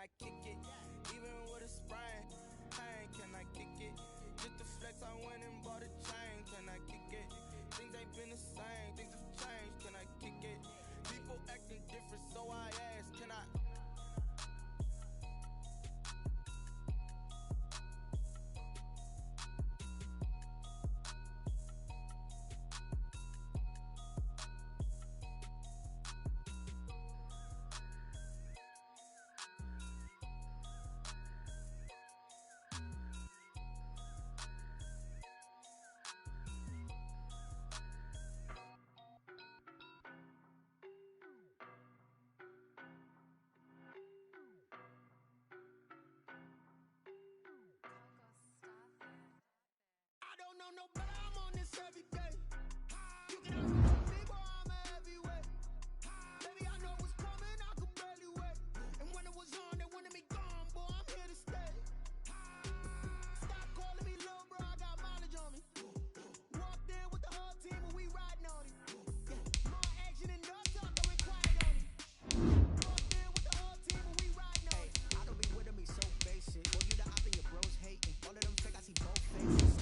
I kick it? Even with a sprain, pain, can I kick it? Just to flex, I went and bought a chain, can I kick it? Things ain't been the same, things have changed, can I kick it? People acting different, so I ask, can I? I don't know no better, I'm on this every day. You can ask me, boy, I'm a heavyweight. Baby, I know what's coming, I could barely wait. And when it was on, they wanted me gone, boy, I'm here to stay. Stop calling me little bro, I got mileage on me. Walked in with the whole team and we riding on it. More action and no talk, I went quiet on it. Walked in with the whole team and we riding on it. I don't be with them, he's so basic. Boy, you the op and your bros hating. All of them fake, I see both faces.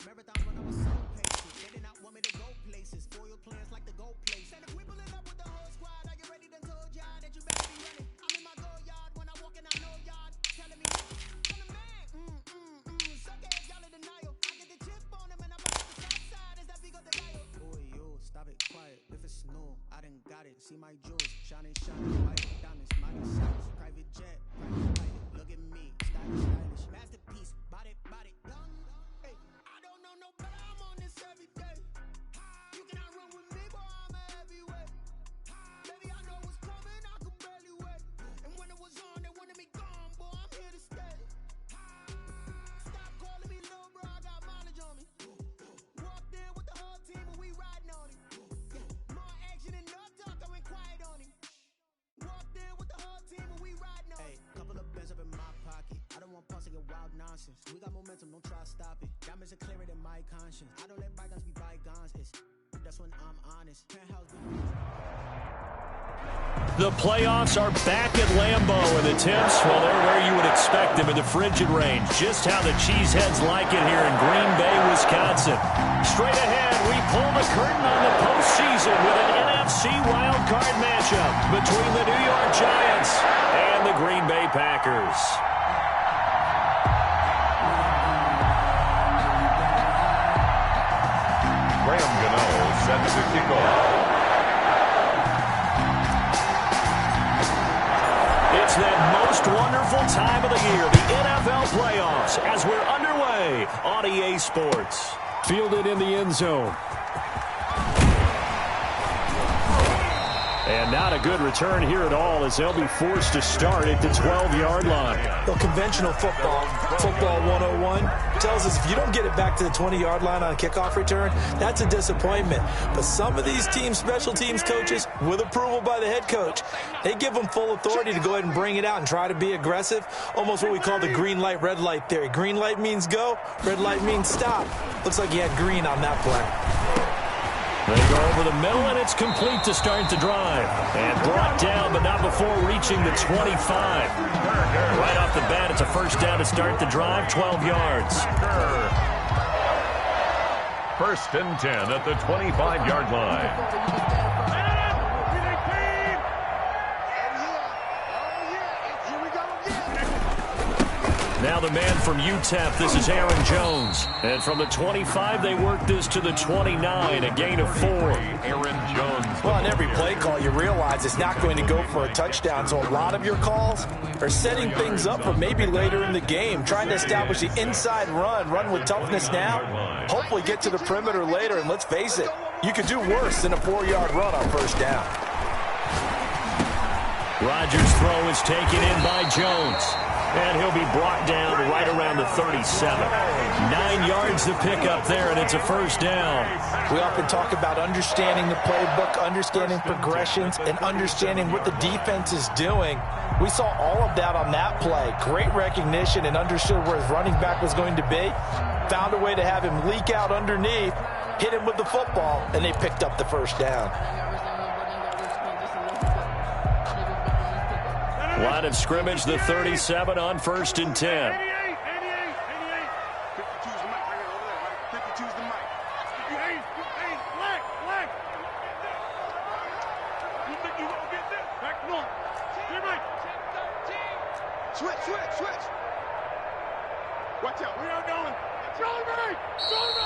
Marathon when I was so patient. They did not want me to go places. Foil plans like the gold place. And if we pulling up with the whole squad, are you ready? Done told y'all that you better be running. I'm in my go yard when I walk in, I know y'all telling me, I'm the man. Suck ass, y'all in denial. I get the chip on them and I put the top side. Is that big of the dial? Boy, yo, stop it, quiet. If it's new, I done got it. See my jewels, shining, white diamonds, mighty size, private jet, private pilot. Look at me, stylish, masterpiece, body, young. No better, I'm on this every day. You cannot run with me, boy, I'm a heavyweight. Baby, I know what's coming, I could barely wait. And when it was on, they wanted me gone, boy, I'm here to stay. Stop calling me little bro, I got mileage on me. Walked in with the whole team and we riding on it. More action and no talk, I went quiet on it. Walked in with the whole team and we riding on it. Hey, couple of bands up in my pocket. I don't want pulse to get wild nonsense. We got momentum, don't try to stop it. Diamonds are clearer than my conscience. I don't let bygones be bygones. That's when I'm honest. The playoffs are back at Lambeau, and the temps, well, they're where you would expect them in the frigid range. Just how the Cheeseheads like it here in Green Bay, Wisconsin. Straight ahead, we pull the curtain on the postseason with an NFC wildcard matchup between the New York Giants and the Green Bay Packers. Sets the kickoff. It's that most wonderful time of the year, the NFL playoffs, as we're underway on EA Sports. Fielded in the end zone. And not a good return here at all, as they'll be forced to start at the 12-yard line. Well, conventional football 101, tells us if you don't get it back to the 20-yard line on a kickoff return, that's a disappointment. But some of these team special teams coaches, with approval by the head coach, they give them full authority to go ahead and bring it out and try to be aggressive, almost what we call the green light, red light theory. Green light means go, red light means stop. Looks like he had green on that play. They go over the middle, and it's complete to start the drive. And brought down, but not before reaching the 25. Right off the bat, it's a first down to start the drive, 12 yards. First and 10 at the 25-yard line. Now the man from UTEP, this is Aaron Jones. And from the 25, they work this to the 29, a gain of 4. Aaron Jones. Well, on every play call, you realize it's not going to go for a touchdown, so a lot of your calls are setting things up for maybe later in the game, trying to establish the inside run with toughness now, hopefully get to the perimeter later, and let's face it, you could do worse than a 4-yard run on first down. Rodgers' throw is taken in by Jones. And he'll be brought down right around the 37. 9 yards to pick up there, and it's a first down. We often talk about understanding the playbook, understanding progressions, and understanding what the defense is doing. We saw all of that on that play. Great recognition and understood where his running back was going to be. Found a way to have him leak out underneath, hit him with the football, and they picked up the first down. Line of scrimmage, the 37 on 1st and 10. 52's the mic right here, over there, right? 52's the mic. Hey, black. You think you gonna get this? Back north. Get right. Switch. Watch out. We are going.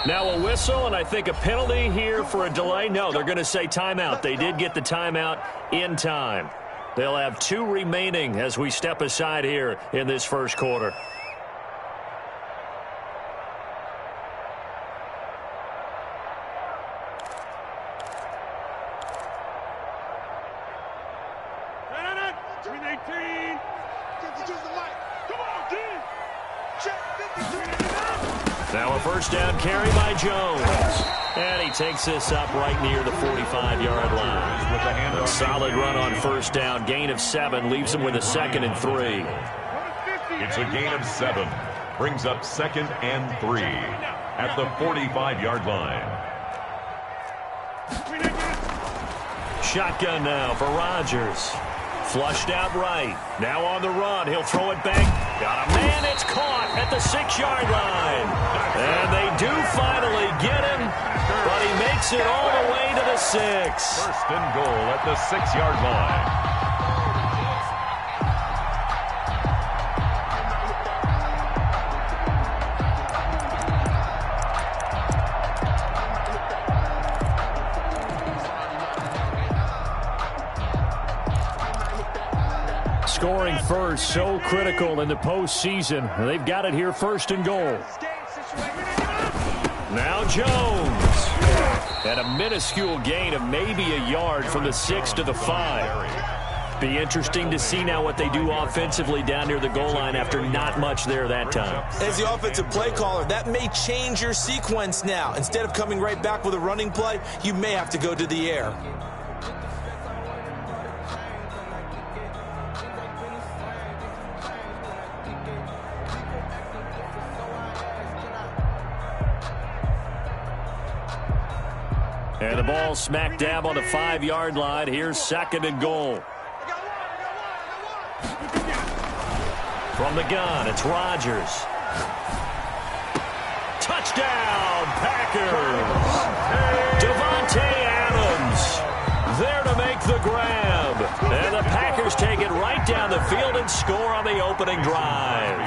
Now a whistle, and I think a penalty here for a delay. No, they're going to say timeout. They did get the timeout in time. They'll have 2 remaining as we step aside here in this first quarter. Now a first down carry by Jones. And he takes this up right near the 45-yard line. A solid run on first down. Gain of 7 leaves him with a 2nd and 3. It's a gain of 7. Brings up 2nd and 3 at the 45-yard line. Shotgun now for Rodgers. Flushed out right. Now on the run. He'll throw it back. Got a man. It's caught at the 6-yard line. And they do finally get him, but he makes it all the way to the 6. First and goal at the 6-yard line. Scoring first, so critical in the postseason. They've got it here, 1st and goal. Now Jones. And a minuscule gain of maybe a yard from the 6 to the 5. Be interesting to see now what they do offensively down near the goal line after not much there that time. As the offensive play caller, that may change your sequence now. Instead of coming right back with a running play, you may have to go to the air. And the ball smack dab on the 5-yard line. Here's 2nd and goal. From the gun, it's Rodgers. Touchdown, Packers! Devontae Adams there to make the grab. And the Packers take it right down the field and score on the opening drive.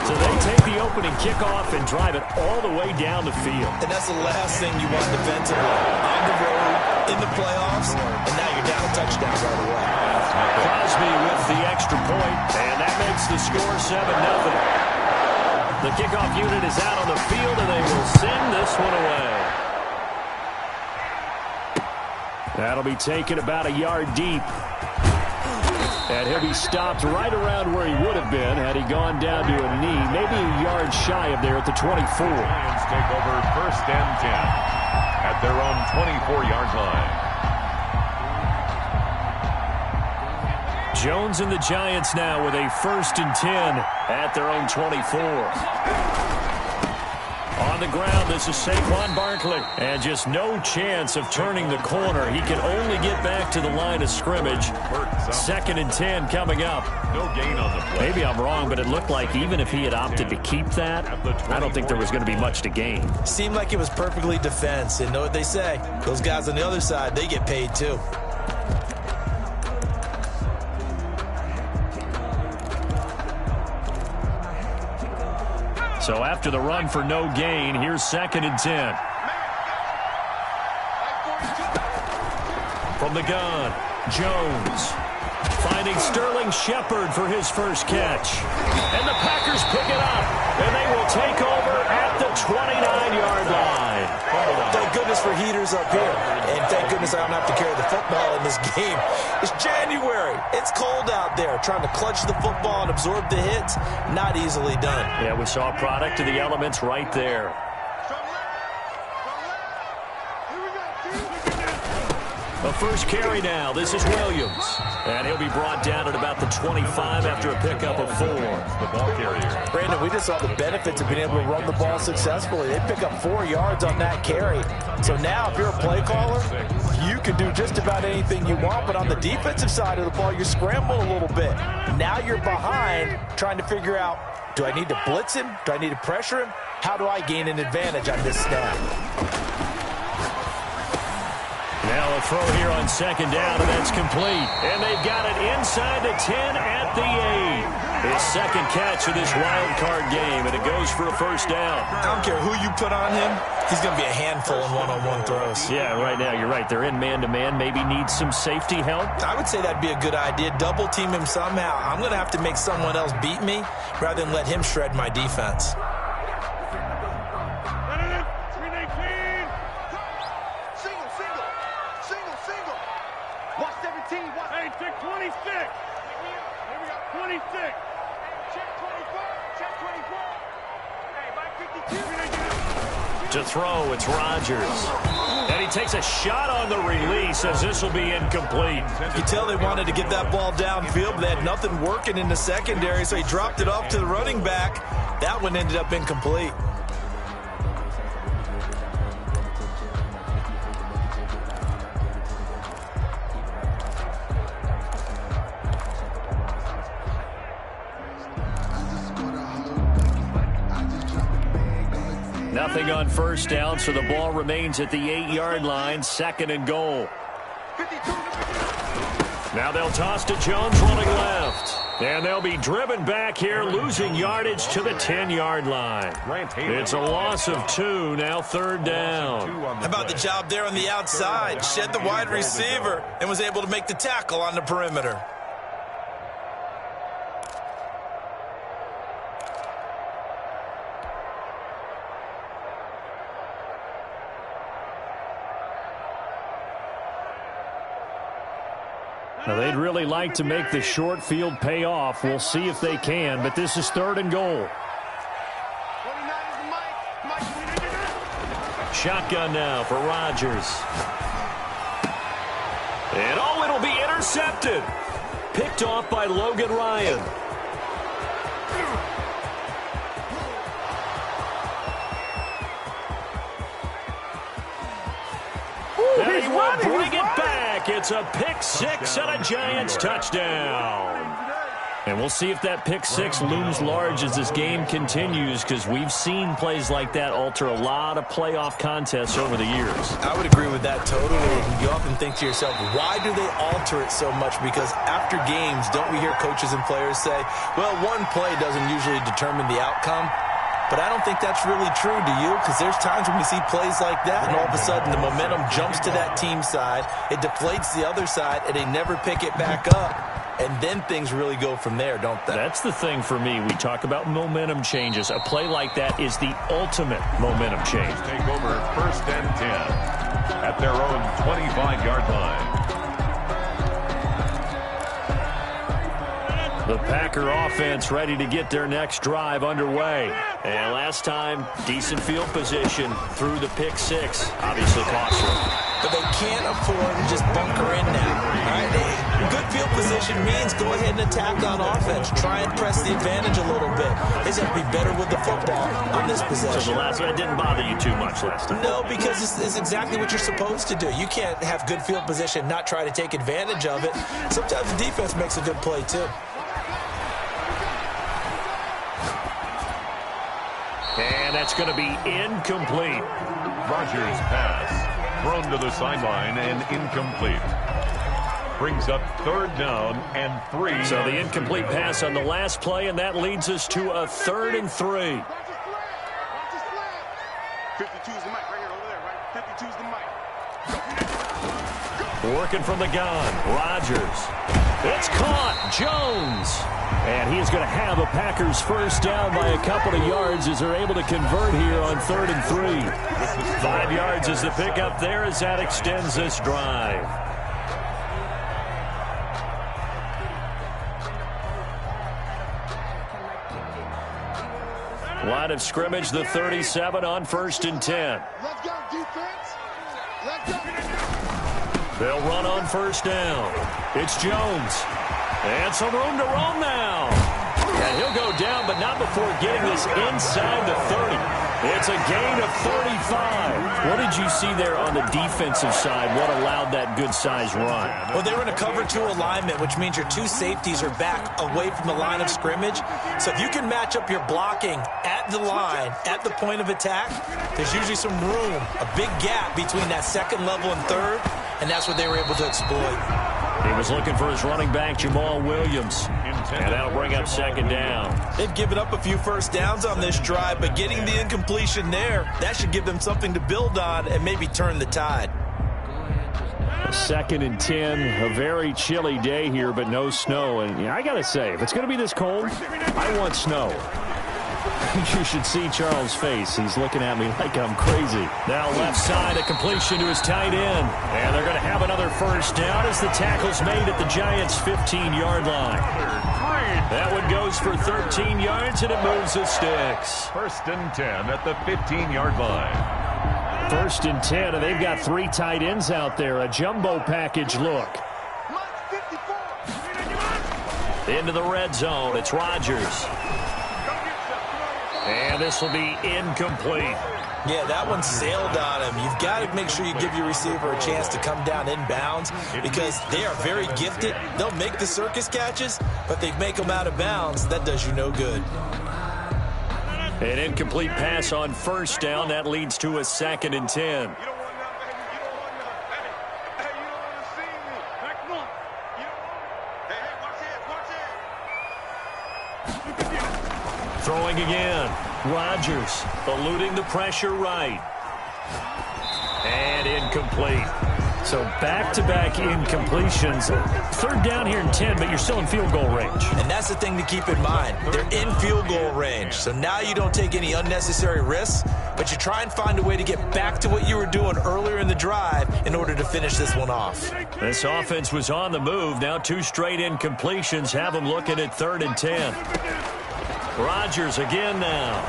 So they take the opening kickoff and drive it all the way down the field. And that's the last thing you want defensively. On the road, in the playoffs, and now you're down a touchdown right away. Crosby with the extra point, and that makes the score 7-0. The kickoff unit is out on the field, and they will send this one away. That'll be taken about a yard deep. And he'll be stopped right around where he would have been had he gone down to a knee, maybe a yard shy of there at the 24. Lions take over 1st and 10 at their own 24-yard line. Jones and the Giants now with a 1st and 10 at their own 24. On the ground, this is Saquon Barkley. And just no chance of turning the corner. He can only get back to the line of scrimmage. 2nd and 10 coming up. No gain on the play. Maybe I'm wrong, but it looked like even if he had opted to keep that, I don't think there was going to be much to gain. Seemed like it was perfectly defense. And know what they say? Those guys on the other side, they get paid too. So after the run for no gain, here's 2nd and 10. From the gun, Jones finding Sterling Shepard for his first catch. And the Packers pick it up, and they will take over at the 29-yard line. Thank goodness for heaters up here. And thank goodness I don't have to carry the football in this game. It's January. It's cold out there. Trying to clutch the football and absorb the hits, not easily done. Yeah, we saw a product of the elements right there. A first carry now. This is Williams. And he'll be brought down at about the 25 after a pickup of 4. The ball carrier. Brandon, we just saw the benefits of being able to run the ball successfully. They pick up 4 yards on that carry. So now if you're a play caller, you can do just about anything you want. But on the defensive side of the ball, you scramble a little bit. Now you're behind trying to figure out, do I need to blitz him? Do I need to pressure him? How do I gain an advantage on this snap? Now a throw here on second down, and that's complete. And they've got it inside the 10 at the 8. His second catch of this wild card game, and it goes for a first down. I don't care who you put on him. He's going to be a handful in one-on-one throws. Yeah, right now, you're right. They're in man-to-man. Maybe need some safety help. I would say that'd be a good idea. Double team him somehow. I'm going to have to make someone else beat me rather than let him shred my defense. Hey, check 26. Here we go. 26. Check 24. Check 24. Hey, by 52. To throw, it's Rodgers. And he takes a shot on the release as this will be incomplete. You can tell they wanted to get that ball downfield, but they had nothing working in the secondary, so he dropped it off to the running back. That one ended up incomplete. Nothing on first down, so the ball remains at the 8-yard line, 2nd and goal. Now they'll toss to Jones running left. And they'll be driven back here, losing yardage to the 10-yard line. It's a loss of 2, now 3rd down. How about the job there on the outside? Shed the wide receiver and was able to make the tackle on the perimeter. Now, they'd really like to make the short field pay off. We'll see if they can, but this is 3rd and goal. Shotgun now for Rodgers. And, oh, it'll be intercepted. Picked off by Logan Ryan. And he will bring it back. It's a pick 6 and a Giants touchdown. And we'll see if that pick 6 looms large as this game continues, because we've seen plays like that alter a lot of playoff contests over the years. I would agree with that totally. You often think to yourself, why do they alter it so much? Because after games, don't we hear coaches and players say, well, one play doesn't usually determine the outcome? But I don't think that's really true, do you? Because there's times when we see plays like that, and all of a sudden the momentum jumps to that team side, it deflates the other side, and they never pick it back up. And then things really go from there, don't they? That's the thing for me. We talk about momentum changes. A play like that is the ultimate momentum change. Take over 1st and 10 at their own 25-yard line. The Packer offense ready to get their next drive underway. And last time, decent field position through the pick 6. Obviously costly. But they can't afford to just bunker in now. All right? Good field position means go ahead and attack on offense. Try and press the advantage a little bit. They just have to be better with the football on this possession. So the last one didn't bother you too much last time? No, because it's exactly what you're supposed to do. You can't have good field position, not try to take advantage of it. Sometimes the defense makes a good play, too. And that's going to be incomplete. Rodgers' pass thrown to the sideline and incomplete. Brings up 3rd down and 3. So the incomplete pass on the last play, and that leads us to a 3rd and 3. 52's the mic right here over there, right? 52's the mic. Working from the gun, Rodgers. It's caught, Jones. And he is going to have a Packers first down by a couple of yards as they're able to convert here on 3rd and 3. 5 yards is the pickup there as that extends this drive. Line of scrimmage, the 37 on 1st and 10. Let's go, defense. Let's go. They'll run on first down. It's Jones. And some room to roam now. And he'll go down, but not before getting this inside the 30. It's a gain of 35. What did you see there on the defensive side? What allowed that good-sized run? Well, they were in a cover 2 alignment, which means your 2 safeties are back away from the line of scrimmage. So if you can match up your blocking at the line, at the point of attack, there's usually some room, a big gap between that second level and third, and that's what they were able to exploit. He was looking for his running back, Jamal Williams. And that'll bring up second down. They've given up a few first downs on this drive, but getting the incompletion there, that should give them something to build on and maybe turn the tide. 2nd and 10, a very chilly day here, but no snow. And I got to say, if it's going to be this cold, I want snow. You should see Charles' face. He's looking at me like I'm crazy. Now left side, a completion to his tight end. And they're going to have another first down as the tackle's made at the Giants' 15-yard line. That one goes for 13 yards, and it moves the sticks. 1st and 10 at the 15-yard line. 1st and 10, and they've got 3 tight ends out there. A jumbo package look. Into the red zone. It's Rodgers. And this will be incomplete. Yeah, that one sailed on him. You've got to make sure you give your receiver a chance to come down inbounds because they are very gifted. They'll make the circus catches, but they make them out of bounds. That does you no good. An incomplete pass on first down. That leads to a 2nd and 10. Throwing again. Rodgers eluding the pressure right. And incomplete. So back-to-back incompletions. 3rd down here and 10, but you're still in field goal range. And that's the thing to keep in mind. They're in field goal range. So now you don't take any unnecessary risks, but you try and find a way to get back to what you were doing earlier in the drive in order to finish this one off. This offense was on the move. Now 2 straight incompletions have them looking at 3rd and 10. Rodgers again now.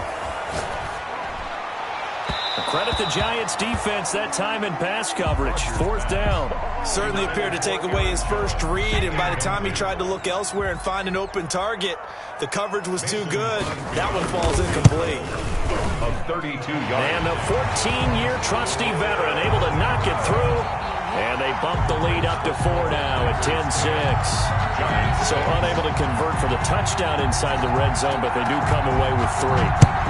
Credit the Giants defense that time in pass coverage. 4th down. Certainly appeared to take away his first read, and by the time he tried to look elsewhere and find an open target, the coverage was too good. That one falls incomplete. A 32-yard. And the 14-year trusty veteran able to knock it through. And they bump the lead up to 4 now at 10-6. So unable to convert for the touchdown inside the red zone, but they do come away with 3.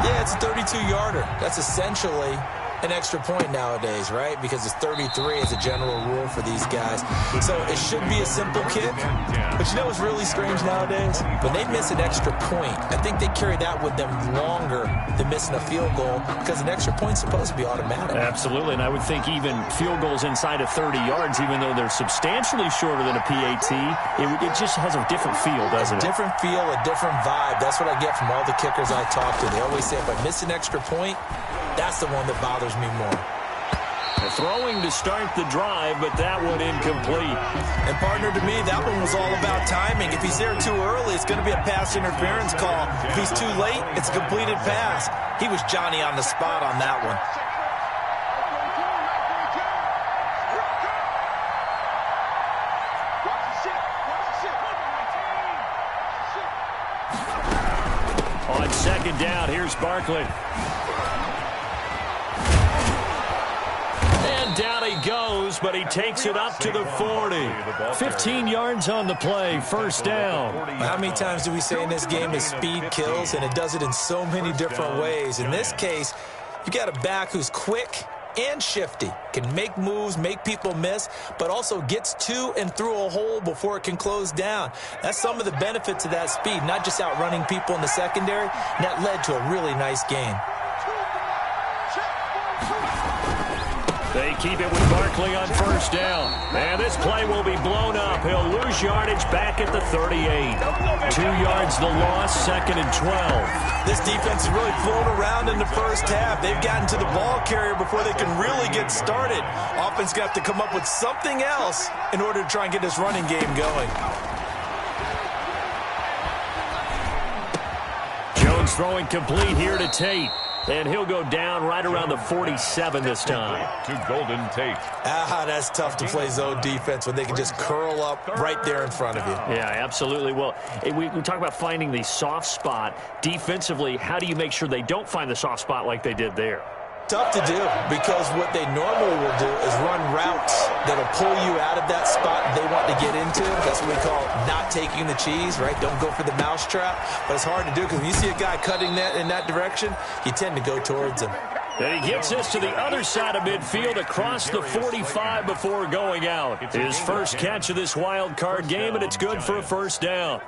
Yeah, it's a 32-yarder. That's essentially an extra point nowadays, right? Because it's 33 as a general rule for these guys. So it should be a simple kick. But you know what's really strange nowadays? When they miss an extra point, I think they carry that with them longer than missing a field goal because an extra point's supposed to be automatic. Absolutely, and I would think even field goals inside of 30 yards, even though they're substantially shorter than a PAT, it just has a different feel, doesn't it? A different feel, a different vibe. That's what I get from all the kickers I talk to. They always say if I miss an extra point, that's the one that bothers me more. Throwing to start the drive, but that one incomplete. And partner, to me, that one was all about timing. If he's there too early, it's going to be a pass interference call. If he's too late, it's a completed pass. He was Johnny on the spot on that one. On 2nd down, here's Barkley. Down he goes, but he takes it up to the 40. 15 yards on the play, 1st down. How many times do we say in this game that speed kills, and it does it in so many different ways? In this case, you got a back who's quick and shifty, can make moves, make people miss, but also gets to and through a hole before it can close down. That's some of the benefits of that speed, not just outrunning people in the secondary, and that led to a really nice game. They keep it with Barkley on 1st down. And this play will be blown up. He'll lose yardage back at the 38. 2 yards the loss, 2nd and 12. This defense has really flown around in the first half. They've gotten to the ball carrier before they can really get started. Offense got to come up with something else in order to try and get this running game going. Jones throwing complete here to Tate. And he'll go down right around the 47 this time. To Golden Tate. That's tough to play zone defense when they can just curl up right there in front of you. Yeah, absolutely. Well, we talk about finding the soft spot. Defensively, how do you make sure they don't find the soft spot like they did there? Tough to do, because what they normally will do is run routes that'll pull you out of that spot they want to get into. That's what we call not taking the cheese, right? Don't go for the mousetrap. But it's hard to do because when you see a guy cutting that in that direction, you tend to go towards him. And he gets this to the other side of midfield across the 45 before going out. His first catch of this wild card game, and it's good for a first down.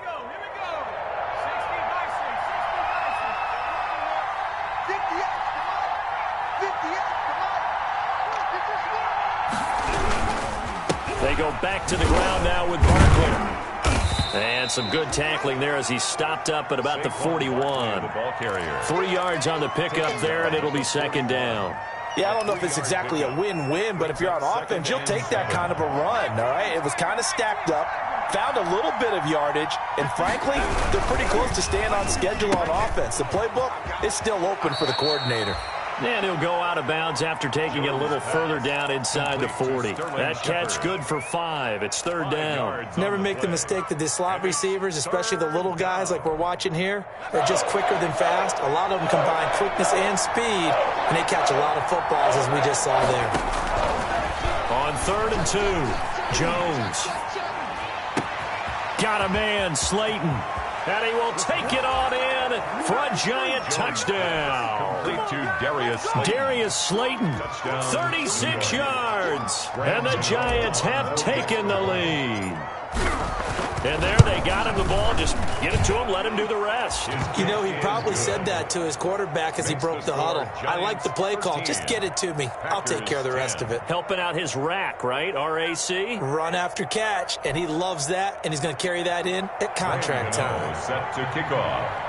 They go back to the ground now with Barkley. And some good tackling there as he stopped up at about the 41. 3 yards on the pickup there, and it'll be second down. Yeah, I don't know if it's exactly a win-win, but if you're on offense, you'll take that kind of a run, all right? It was kind of stacked up, found a little bit of yardage, and frankly, they're pretty close to staying on schedule on offense. The playbook is still open for the coordinator. And he'll go out of bounds after taking it a little further down inside the 40. That catch good for 5. It's third down. Never make the mistake that the slot receivers, especially the little guys like we're watching here, are just quicker than fast. A lot of them combine quickness and speed, and they catch a lot of footballs, as we just saw there. On 3rd and 2, Jones. Got a man, Slayton. And he will take it on in for a giant touchdown. Complete to Darius Slayton, 36 yards. And the Giants have taken the lead. And there they got him the ball. Just get it to him, let him do the rest. You know, he probably said that to his quarterback as he broke the huddle. I like the play call. Just get it to me. I'll take care of the rest of it. Helping out his rack, right? RAC? Run after catch, and he loves that, and he's going to carry that in at contract time. Set to kick off.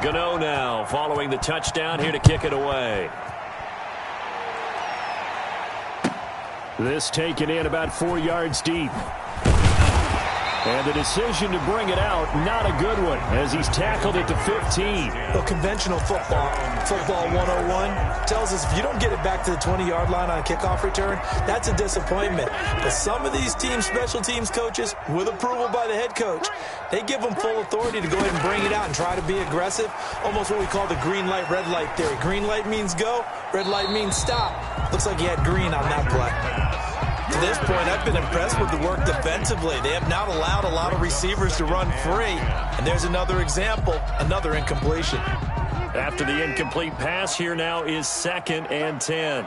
Gano now following the touchdown here to kick it away. This taken in about 4 yards deep. And the decision to bring it out, not a good one, as he's tackled it to 15. Well, conventional football 101, tells us if you don't get it back to the 20-yard line on a kickoff return, that's a disappointment. But some of these special teams coaches, with approval by the head coach, they give them full authority to go ahead and bring it out and try to be aggressive, almost what we call the green light, red light theory. Green light means go, red light means stop. Looks like he had green on that play. To this point, I've been impressed with the work defensively. They have not allowed a lot of receivers to run free. And there's another example, another incompletion. After the incomplete pass, here now is 2nd and 10.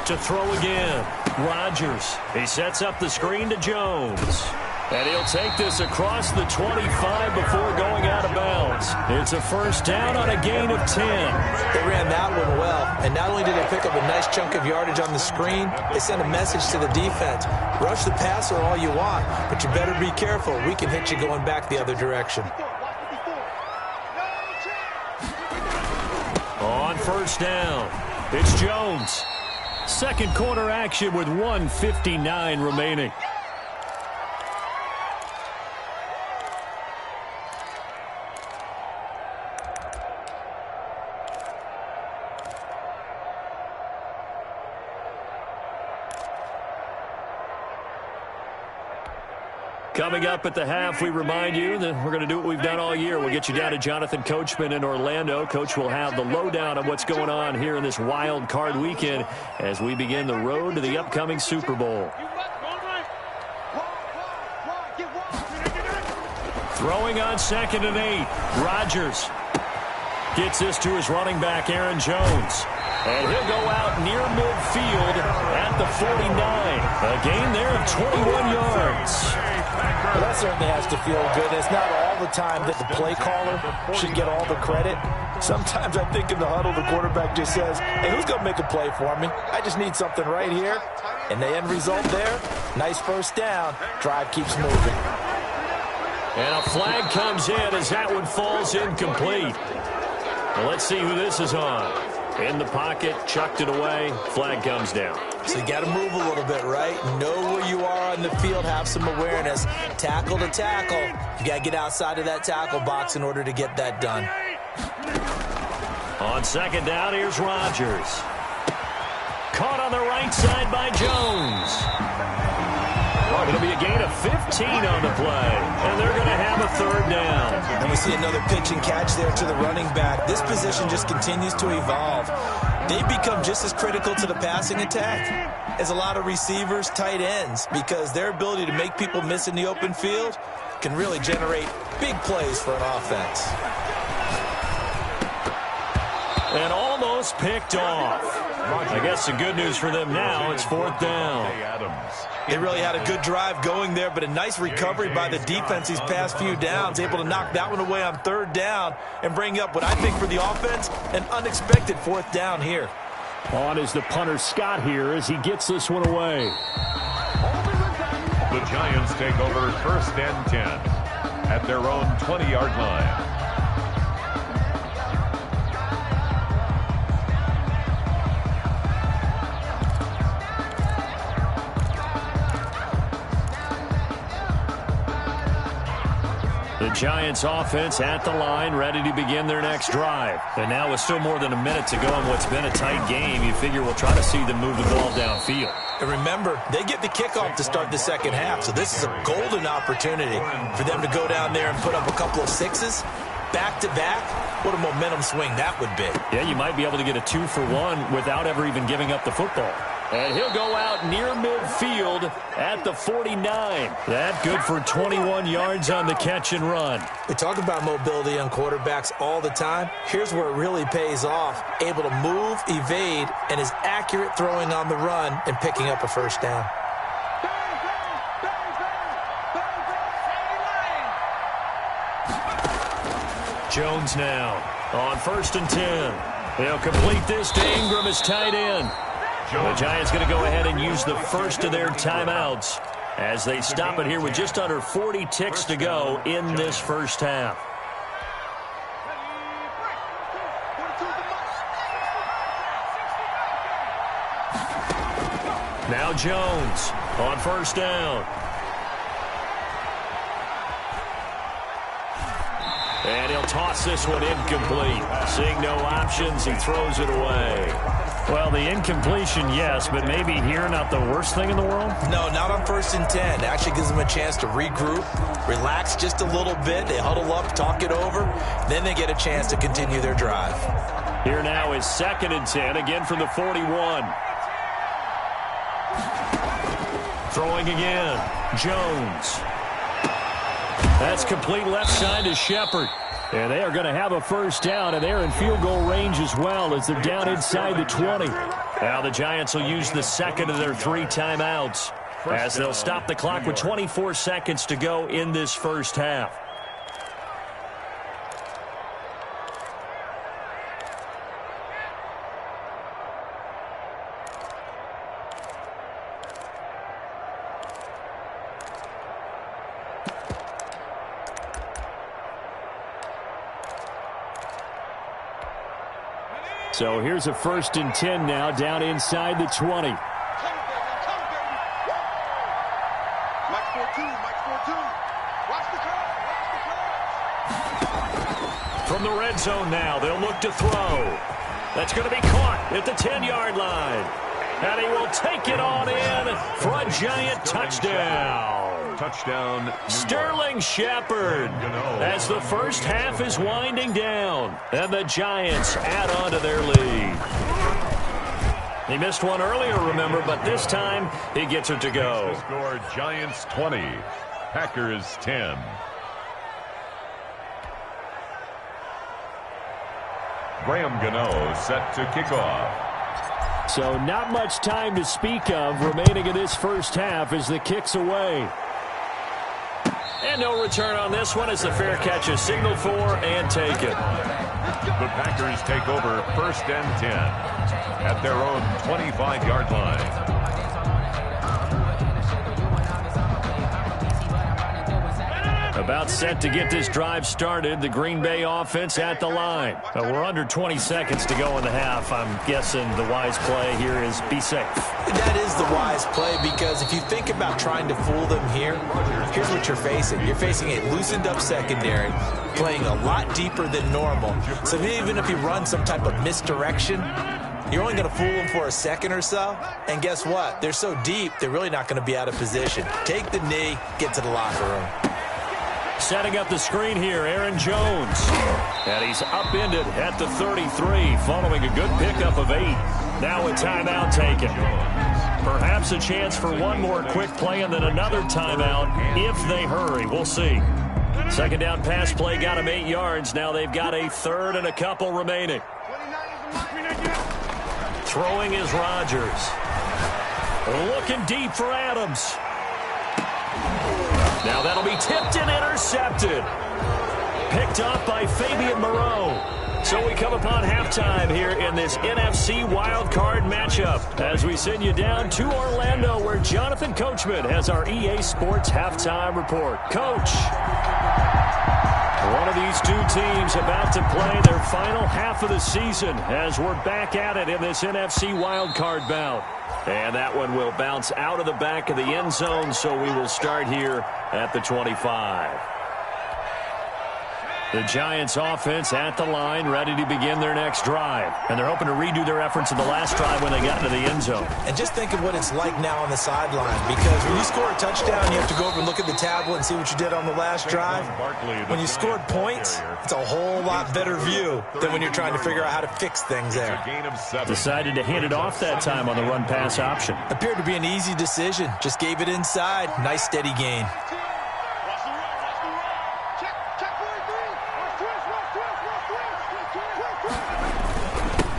To throw again, Rodgers. He sets up the screen to Jones. And he'll take this across the 25 before going out of bounds. It's a first down on a gain of 10. They ran that one well. And not only did they pick up a nice chunk of yardage on the screen, they sent a message to the defense. Rush the passer all you want, but you better be careful. We can hit you going back the other direction. On first down, it's Jones. Second quarter action with 1:59 remaining. Coming up at the half, we remind you that we're going to do what we've done all year. We'll get you down to Jonathan Coachman in Orlando. Coach will have the lowdown on what's going on here in this wild card weekend as we begin the road to the upcoming Super Bowl. Throwing on 2nd and 8. Rodgers gets this to his running back, Aaron Jones. And he'll go out near midfield at the 49. A gain there of 21 yards. Well, that certainly has to feel good. It's not all the time that the play caller should get all the credit. Sometimes I think in the huddle, the quarterback just says, hey, who's going to make a play for me? I just need something right here. And the end result there, nice first down. Drive keeps moving. And a flag comes in as that one falls incomplete. Well, let's see who this is on. In the pocket, chucked it away, flag comes down. So you got to move a little bit, right? Know where you are on the field, have some awareness. Tackle to tackle. You got to get outside of that tackle box in order to get that done. On second down, here's Rodgers. Caught on the right side by Jones. It'll be a gain of 15 on the play, and they're going to have a third down. And we see another pitch and catch there to the running back. This position just continues to evolve. They become just as critical to the passing attack as a lot of receivers, tight ends, because their ability to make people miss in the open field can really generate big plays for an offense. And almost picked off. I guess the good news for them now, it's fourth down. They really had a good drive going there, but a nice recovery by the defense these past few downs, able to knock that one away on third down and bring up what I think for the offense, an unexpected fourth down here. On is the punter Scott here as he gets this one away. The Giants take over first and 10 at their own 20-yard line. The Giants offense at the line, ready to begin their next drive. And now with still more than a minute to go in what's been a tight game, you figure we'll try to see them move the ball downfield. And remember, they get the kickoff to start the second half, so this is a golden opportunity for them to go down there and put up a couple of sixes back-to-back. What a momentum swing that would be. Yeah, you might be able to get a 2-for-1 without ever even giving up the football. And he'll go out near midfield at the 49. That good for 21 yards on the catch and run. We talk about mobility on quarterbacks all the time. Here's where it really pays off. Able to move, evade, and is accurate throwing on the run and picking up a first down. Jones now on first and 10. They'll complete this to Ingram as tight end. The Giants going to go ahead and use the first of their timeouts as they stop it here with just under 40 ticks to go in this first half. Now Jones on first down. And he'll toss this one incomplete. Seeing no options, he throws it away. Well, the incompletion, yes, but maybe here not the worst thing in the world? No, not on first and 10. Actually gives them a chance to regroup, relax just a little bit. They huddle up, talk it over. Then they get a chance to continue their drive. Here now is second and 10, again from the 41. Throwing again, Jones. That's complete left side to Shepard. And they are going to have a first down, and they're in field goal range as well as they're down inside the 20. Now the Giants will use the second of their 3 timeouts as they'll stop the clock with 24 seconds to go in this first half. So here's a first and 10 now down inside the 20. Mike 4-2, Mike 4-2. Watch the crowd. From the red zone now, they'll look to throw. That's going to be caught at the 10-yard line. And he will take it on in for a Giant touchdown. Touchdown, Sterling Shepard as the first half is winding down. And the Giants add on to their lead. He missed one earlier, remember, but this time he gets it to go. The score, Giants 20, Packers 10. Graham Gano set to kick off. So not much time to speak of remaining in this first half as the kick's away. And no return on this one as the fair catch is signaled for and taken. The Packers take over first and 10 at their own 25-yard line. About set to get this drive started. The Green Bay offense at the line. We're under 20 seconds to go in the half. I'm guessing the wise play here is be safe. That is the wise play, because if you think about trying to fool them here, here's what you're facing. You're facing a loosened up secondary, playing a lot deeper than normal. So even if you run some type of misdirection, you're only going to fool them for a second or so. And guess what? They're so deep, they're really not going to be out of position. Take the knee, get to the locker room. Setting up the screen here, Aaron Jones. And he's upended at the 33, following a good pickup of 8. Now a timeout taken. Perhaps a chance for one more quick play and then another timeout if they hurry. We'll see. Second down pass play got him 8 yards. Now they've got a third and a couple remaining. Throwing is Rodgers. Looking deep for Adams. Now that'll be tipped and intercepted. Picked up by Fabian Moreau. So we come upon halftime here in this NFC wildcard matchup as we send you down to Orlando, where Jonathan Coachman has our EA Sports halftime report. Coach, one of these two teams about to play their final half of the season as we're back at it in this NFC wildcard bout. And that one will bounce out of the back of the end zone, so we will start here at the 25. The Giants offense at the line, ready to begin their next drive. And they're hoping to redo their efforts in the last drive when they got into the end zone. And just think of what it's like now on the sideline, because when you score a touchdown, you have to go over and look at the tablet and see what you did on the last drive. When you scored points, it's a whole lot better view than when you're trying to figure out how to fix things there. Decided to hand it off that time on the run-pass option. Appeared to be an easy decision. Just gave it inside. Nice, steady gain.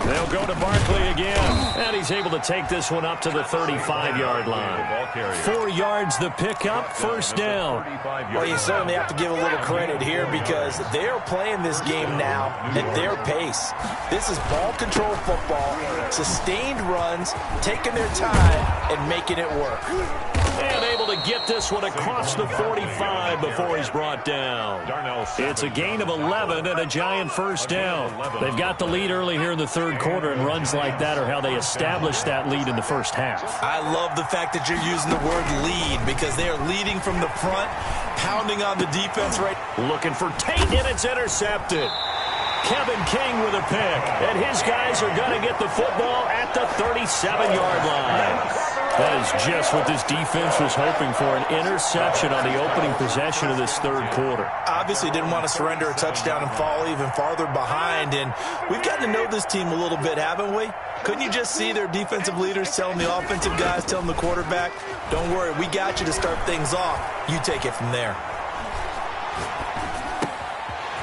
They'll go to Barkley again, and he's able to take this one up to the 35-yard line. 4 yards the pickup, first down. Well, you certainly have to give a little credit here, because they're playing this game now at their pace. This is ball control football, sustained runs, taking their time, and making it work. And able to get this one across the 45 before he's brought down. It's a gain of 11 and a Giant first down. They've got the lead early here in the third quarter, and runs like that are how they establish that lead in the first half. I love the fact that you're using the word lead, because they are leading from the front, pounding on the defense right. Looking for Tate, and it's intercepted. Kevin King with a pick, and his guys are going to get the football at the 37-yard line. That is just what this defense was hoping for, an interception on the opening possession of this third quarter. Obviously didn't want to surrender a touchdown and fall even farther behind, and we've gotten to know this team a little bit, haven't we? Couldn't you just see their defensive leaders telling the offensive guys, telling the quarterback, don't worry, we got you to start things off. You take it from there.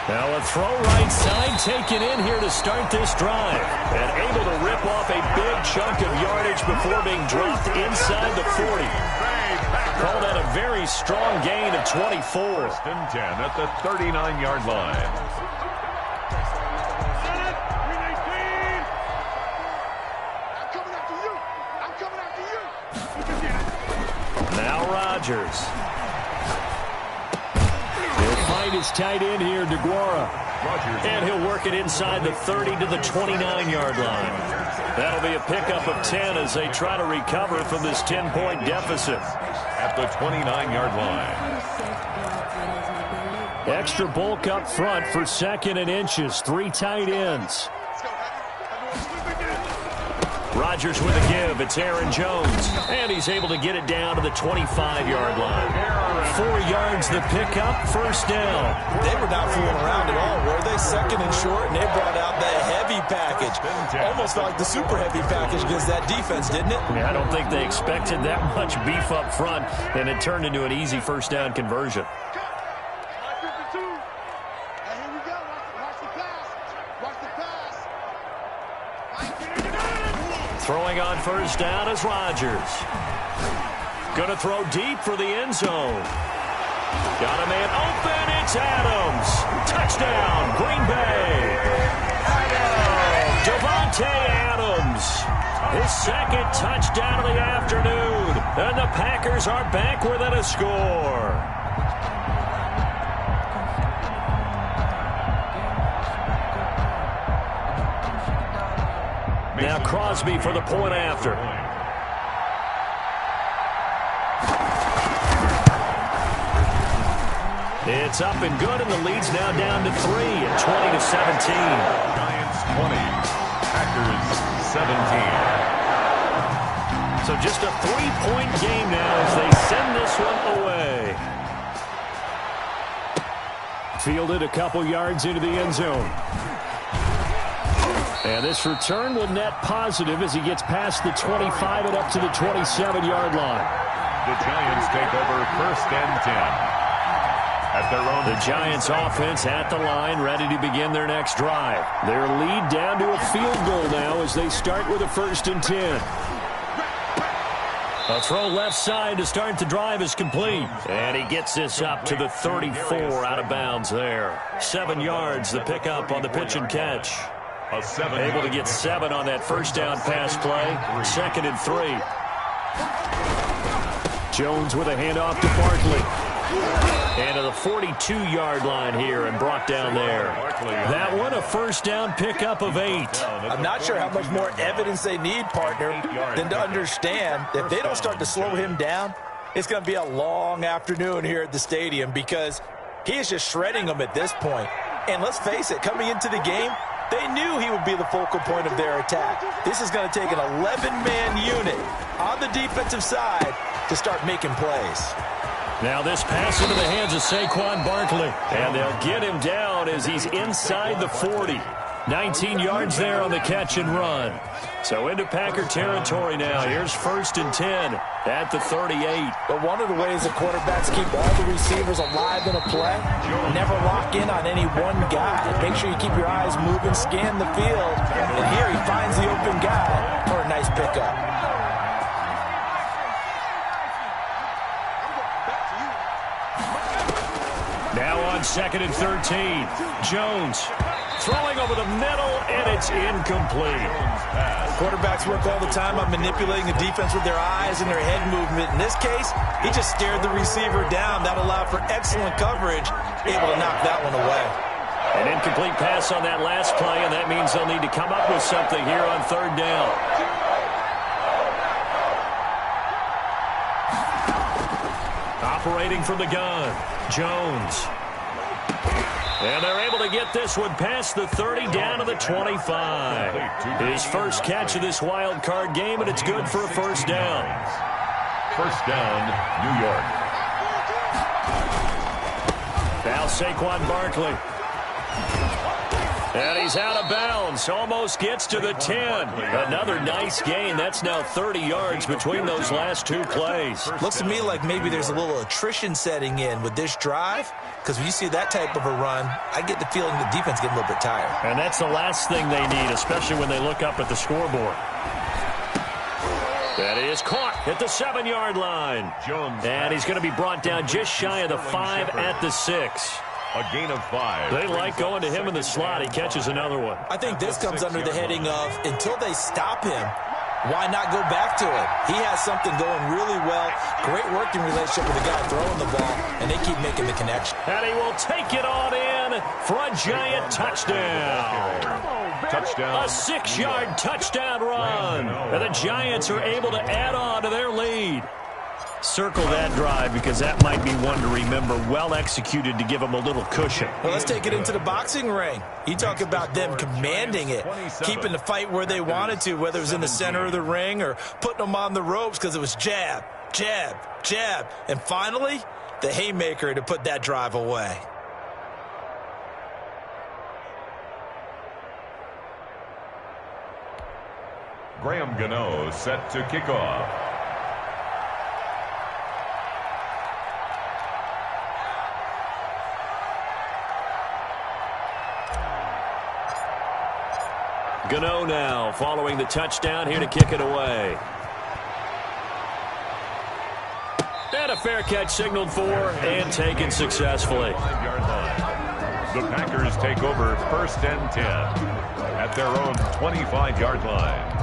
Now a throw right side taken in here to start this drive. And able to rip off a big chunk of yardage before being dropped inside the 40. Call that a very strong gain of 24. First and 10 at the 39-yard line. Now Rodgers. Find his tight end here, DeGuara. And he'll work it inside the 30 to the 29-yard line. That'll be a pickup of 10 as they try to recover from this 10-point deficit. At the 29-yard line. Extra bulk up front for second and inches. 3 tight ends. Rodgers with a give. It's Aaron Jones. And he's able to get it down to the 25-yard line. 4 yards the pickup, first down. They were not fooling around at all, were they? Second and short, and they brought out the heavy package. Almost felt like the super heavy package against that defense, didn't it? Yeah, I don't think they expected that much beef up front, and it turned into an easy first down conversion. Throwing on first down is Rodgers. Going to throw deep for the end zone. Got a man open. It's Adams. Touchdown, Green Bay. Devontae Adams. His second touchdown of the afternoon. And the Packers are back within a score. Now Crosby for the point after. It's up and good, and the lead's now down to 3 at 20-17. Giants 20, Packers 17. So just a 3-point game now as they send this one away. Fielded a couple yards into the end zone. And this return will net positive as he gets past the 25 and up to the 27-yard line. The Giants take over 1st and 10. At their own. The Giants offense at the line, ready to begin their next drive. Their lead down to a field goal now as they start with a 1st and 10. A throw left side to start the drive is complete. And he gets this up to the 34 out of bounds there. 7 yards, the pickup on the pitch and catch. Able to get 7 on that first down pass play. 2nd and 3. Jones with a handoff to Barkley. And to the 42-yard line here and brought down there. That one a first down pickup of 8. I'm not sure how much more evidence they need, partner, than to understand that if they don't start to slow him down, it's going to be a long afternoon here at the stadium because he is just shredding them at this point. And let's face it, coming into the game, they knew he would be the focal point of their attack. This is going to take an 11-man unit on the defensive side to start making plays. Now this pass into the hands of Saquon Barkley. And they'll get him down as he's inside the 40. 19 yards there on the catch and run. So into Packer territory now. Here's 1st and 10 at the 38. But one of the ways the quarterbacks keep all the receivers alive in a play, never lock in on any one guy. Make sure you keep your eyes moving, scan the field. And here he finds the open guy for a nice pickup. Now on 2nd and 13. Jones throwing over the middle, and it's incomplete. Quarterbacks work all the time on manipulating the defense with their eyes and their head movement. In this case, he just stared the receiver down. That allowed for excellent coverage, able to knock that one away. An incomplete pass on that last play, and that means they'll need to come up with something here on 3rd down. Operating from the gun, Jones. And they're able to get this one past the 30 down to the 25. His first catch of this wild card game, and it's good for a first down. First down, New York. Now Saquon Barkley. And he's out of bounds. Almost gets to the 10. Another nice gain. That's now 30 yards between those last 2 plays. Looks to me like maybe there's a little attrition setting in with this drive. Because when you see that type of a run, I get the feeling the defense getting a little bit tired. And that's the last thing they need, especially when they look up at the scoreboard. That is caught at the 7-yard line. And he's going to be brought down just shy of the 5 at the 6. A gain of 5. They like going to him in the slot. He catches another one. I think this comes under the heading of until they stop him, why not go back to it? He has something going really well. Great working relationship with the guy throwing the ball, and they keep making the connection. And he will take it on in for a giant touchdown. Touchdown. A 6-yard touchdown run. And the Giants are able to add on to their lead. Circle that drive because that might be one to remember. Well executed to give them a little cushion. Well, let's take it into the boxing ring. You talk about them commanding it, keeping the fight where they wanted to, whether it was in the center of the ring or putting them on the ropes because it was jab, jab, jab. And finally, the haymaker to put that drive away. Graham Gano set to kick off. Gano now following the touchdown here to kick it away. And a fair catch signaled for and taken successfully. 5-yard line. The Packers take over 1st and 10 at their own 25-yard line.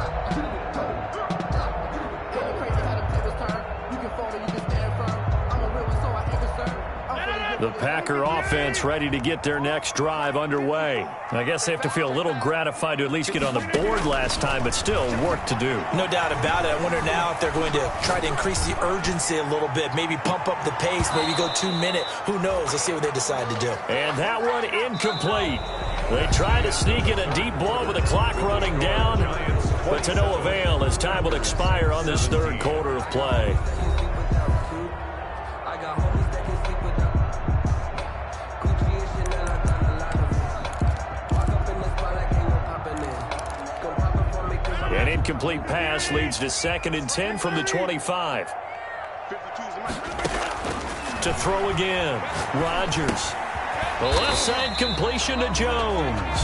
The Packer offense ready to get their next drive underway. I guess they have to feel a little gratified to at least get on the board last time, but still work to do. No doubt about it. I wonder now if they're going to try to increase the urgency a little bit, maybe pump up the pace, maybe go 2 minute. Who knows? Let's see what they decide to do. And that one incomplete. They try to sneak in a deep blow with the clock running down, but to no avail as time will expire on this third quarter of play. An incomplete pass leads to 2nd and 10 from the 25. To throw again, Rodgers. The left side completion to Jones.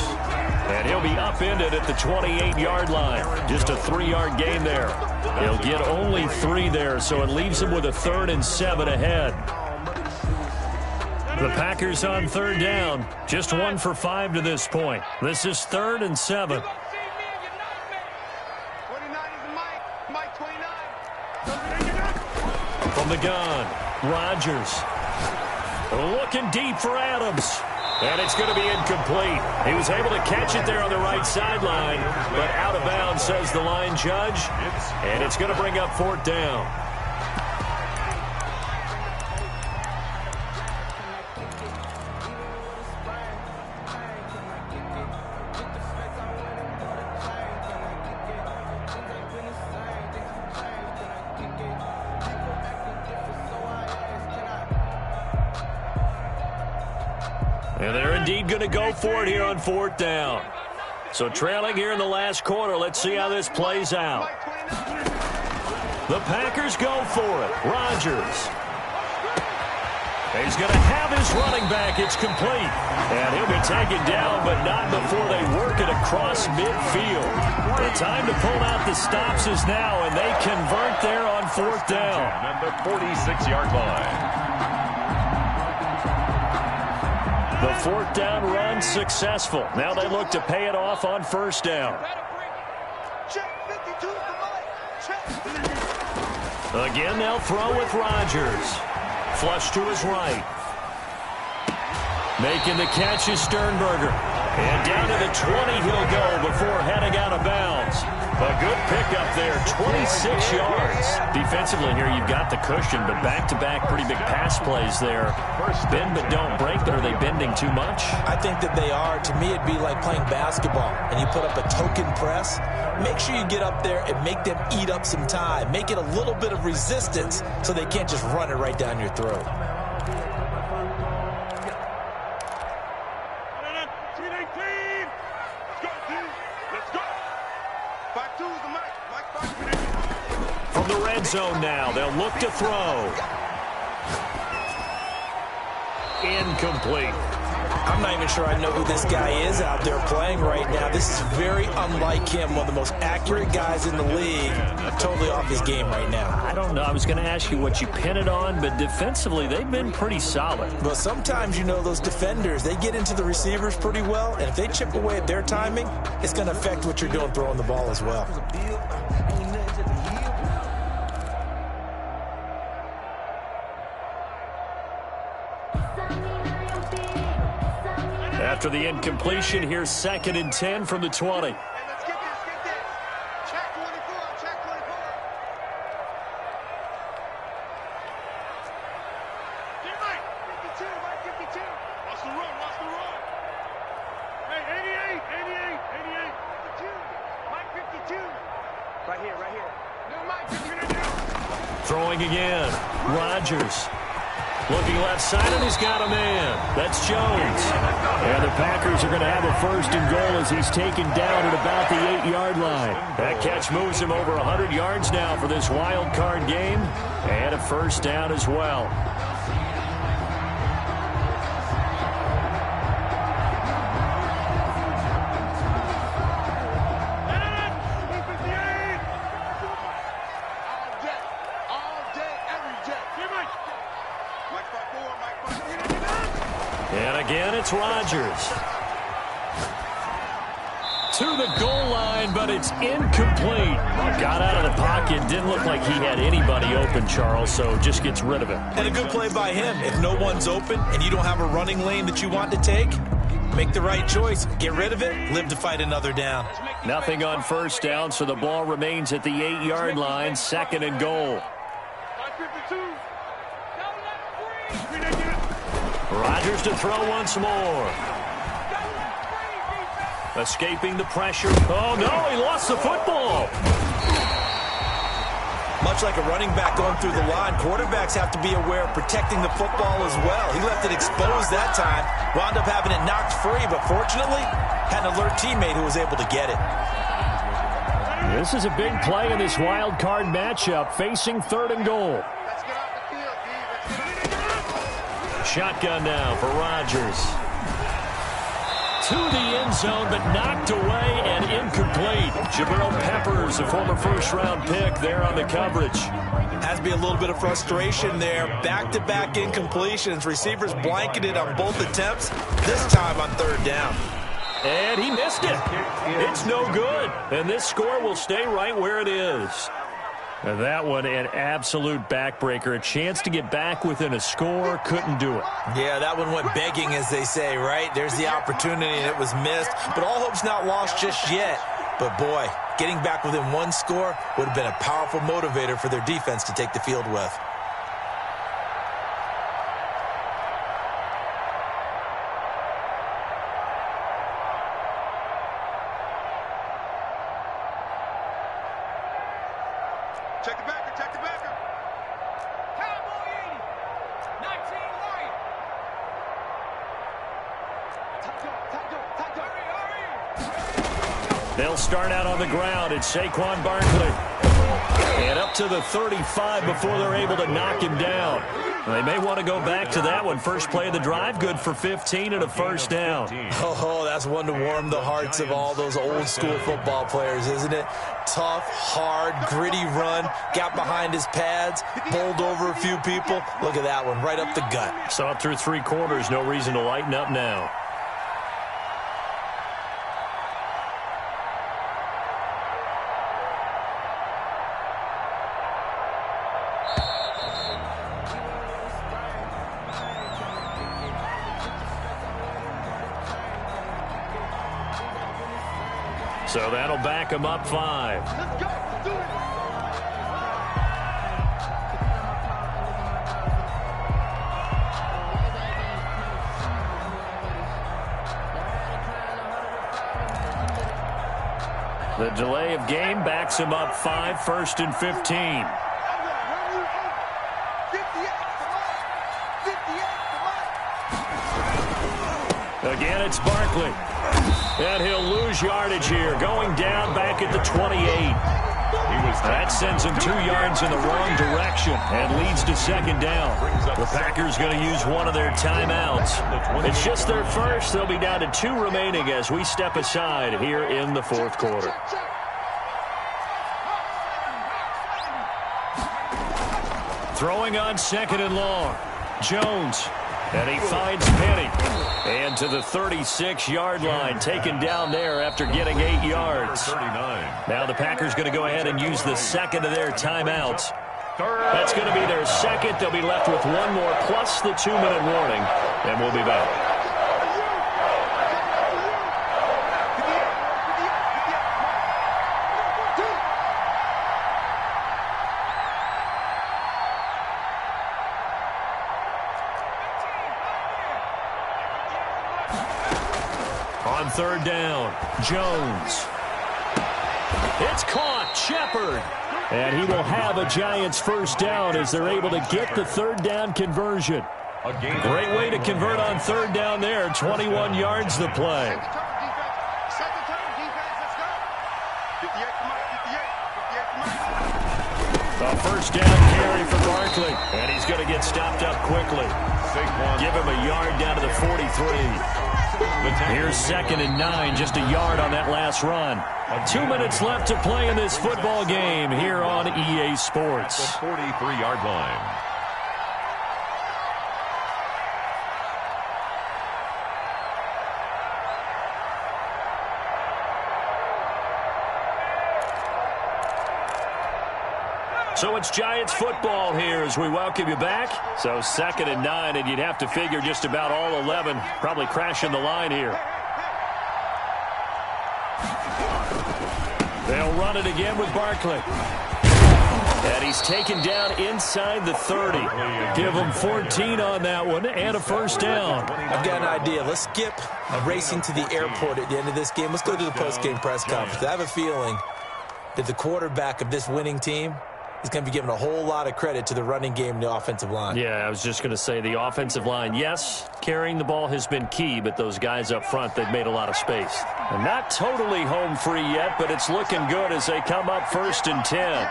And he'll be upended at the 28-yard line. Just a 3-yard gain there. He'll get only 3 there, so it leaves him with a 3rd and 7 ahead. The Packers on 3rd down. Just 1 for 5 to this point. This is 3rd and 7. From the gun, Rodgers. Looking deep for Adams. And it's going to be incomplete. He was able to catch it there on the right sideline, but out of bounds, says the line judge. And it's going to bring up 4th down. And they're indeed going to go for it here on 4th down. So trailing here in the last quarter, let's see how this plays out. The Packers go for it. Rodgers. He's going to have his running back. It's complete. And he'll be taken down, but not before they work it across midfield. The time to pull out the stops is now, and they convert there on 4th down. At the 46-yard line. The 4th down run successful. Now they look to pay it off on 1st down. Again, they'll throw with Rodgers. Flush to his right. Making the catch is Sternberger. And down to the 20 he'll go before heading out of bounds. A good pickup there, 26 yards. Defensively here, you've got the cushion, but back-to-back pretty big pass plays there. Bend but don't break, but are they bending too much? I think that they are. To me, it'd be like playing basketball, and you put up a token press. Make sure you get up there and make them eat up some time. Make it a little bit of resistance so they can't just run it right down your throat. From the red zone now, they'll look to throw. Incomplete. I'm not even sure I know who this guy is out there playing right now. This is very unlike him, one of the most accurate guys in the league. Totally off his game right now. I don't know. I was going to ask you what you pin it on, but defensively, they've been pretty solid. But sometimes, you know, those defenders, they get into the receivers pretty well, and if they chip away at their timing, it's going to affect what you're doing throwing the ball as well. After the incompletion, here's 2nd and 10 from the 20. Let's get this. Check 24, check 24. Mike 52, Mike 52. Watch the run, watch the run. Hey, 88, 52. Mike 52. Right here. No, Mike 52. Throwing again. Rodgers. Looking left side, and he's got a man. That's Jones. And the Packers are going to have a 1st and goal as he's taken down at about the 8-yard line. That catch moves him over 100 yards now for this wild card game. And a 1st down as well. And again, it's Rodgers. To the goal line, but it's incomplete. Got out of the pocket. Didn't look like he had anybody open, Charles, so just gets rid of it. And a good play by him. If no one's open and you don't have a running lane that you want to take, make the right choice. Get rid of it. Live to fight another down. Nothing on first down, so the ball remains at the 8-yard line. 2nd and goal. Rodgers to throw once more. Escaping the pressure. Oh, no, he lost the football. Much like a running back going through the line, quarterbacks have to be aware of protecting the football as well. He left it exposed that time, wound up having it knocked free, but fortunately, had an alert teammate who was able to get it. This is a big play in this wild card matchup, facing 3rd and goal. Shotgun now for Rodgers. To the end zone, but knocked away and incomplete. Jabril Peppers, a former first-round pick, there on the coverage. Has to be a little bit of frustration there. Back-to-back incompletions. Receivers blanketed on both attempts, this time on 3rd down. And he missed it. It's no good. And this score will stay right where it is. And that one, an absolute backbreaker. A chance to get back within a score, couldn't do it. Yeah, that one went begging, as they say, right? There's the opportunity, and it was missed. But all hope's not lost just yet. But, boy, getting back within one score would have been a powerful motivator for their defense to take the field with. Check the backer, check the backer. Cowboy 80. 19 right. They'll start out on the ground. It's Saquon Barkley. And up to the 35 before they're able to knock him down. They may want to go back to that one. First play of the drive, good for 15 and a first down. Oh, that's one to warm the hearts of all those old-school football players, isn't it? Tough, hard, gritty run, got behind his pads, bowled over a few people. Look at that one, right up the gut. Saw it through 3 quarters, no reason to lighten up now. So that'll back him up 5. Let's go. Do it. The delay of game backs him up 5, 1st and 15. Again, it's Barkley. And he'll lose yardage here, going down back at the 28. That sends him 2 yards in the wrong direction and leads to 2nd down. The Packers going to use one of their timeouts. It's just their first. They'll be down to 2 remaining as we step aside here in the 4th quarter. Throwing on 2nd and long. Jones. And he finds Penny. And to the 36-yard line, taken down there after getting 8 yards. Now the Packers going to go ahead and use the 2nd of their timeouts. That's going to be their 2nd. They'll be left with 1 more plus the 2-minute warning. And we'll be back. On 3rd down, Jones. It's caught, Shepard. And he will have a Giants first down as they're able to get the 3rd down conversion. Great way to convert on 3rd down there. 21 yards the play. A first down carry for Barkley. And he's going to get stopped up quickly. Give him a yard down to the 43. Here's 2nd and 9, just a yard on that last run. 2 minutes left to play in this football game here on EA Sports. The 43-yard line. So it's Giants football here as we welcome you back. So 2nd and 9, and you'd have to figure just about all 11 probably crashing the line here. They'll run it again with Barkley. And he's taken down inside the 30. Give him 14 on that one and a first down. I've got an idea. Let's skip racing to the airport at the end of this game. Let's go to the post-game press conference. I have a feeling that the quarterback of this winning team is going to be given a whole lot of credit to the running game and the offensive line. Yeah, I was just going to say the offensive line, yes, carrying the ball has been key, but those guys up front, they've made a lot of space. And not totally home free yet, but it's looking good as they come up 1st and 10.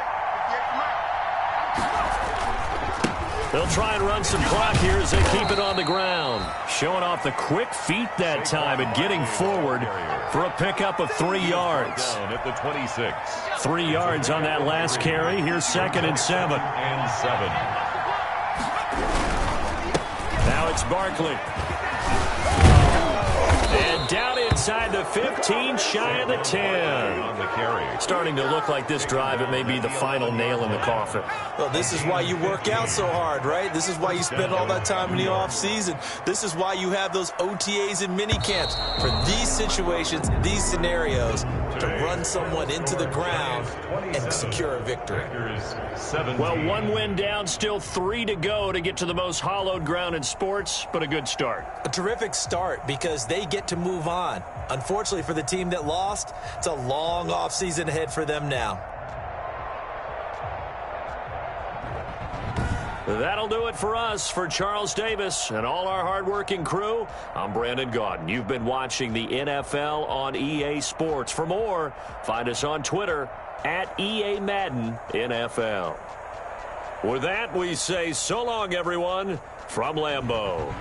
They'll try and run some clock here as they keep it on the ground. Showing off the quick feet that time and getting forward for a pickup of 3 yards. Down at the 26. 3 yards on that last carry. Here's 2nd and 7. Now it's Barkley. And down inside the 15, shy of the 10. On the carry. Starting to look like this drive, it may be the final nail in the coffin. Well, this is why you work out so hard, right? This is why you spend all that time in the offseason. This is why you have those OTAs and mini camps. For these situations, these scenarios, to run someone into the ground and secure a victory. Well, 1 win down, still 3 to go to get to the most hallowed ground in sports, but a good start. A terrific start because they get to move on. Unfortunately for the team that lost, it's a long offseason ahead for them now. That'll do it for us. For Charles Davis and all our hardworking crew, I'm Brandon Gaudin. You've been watching the NFL on EA Sports. For more, find us on Twitter at EA Madden NFL. With that, we say so long, everyone, from Lambeau.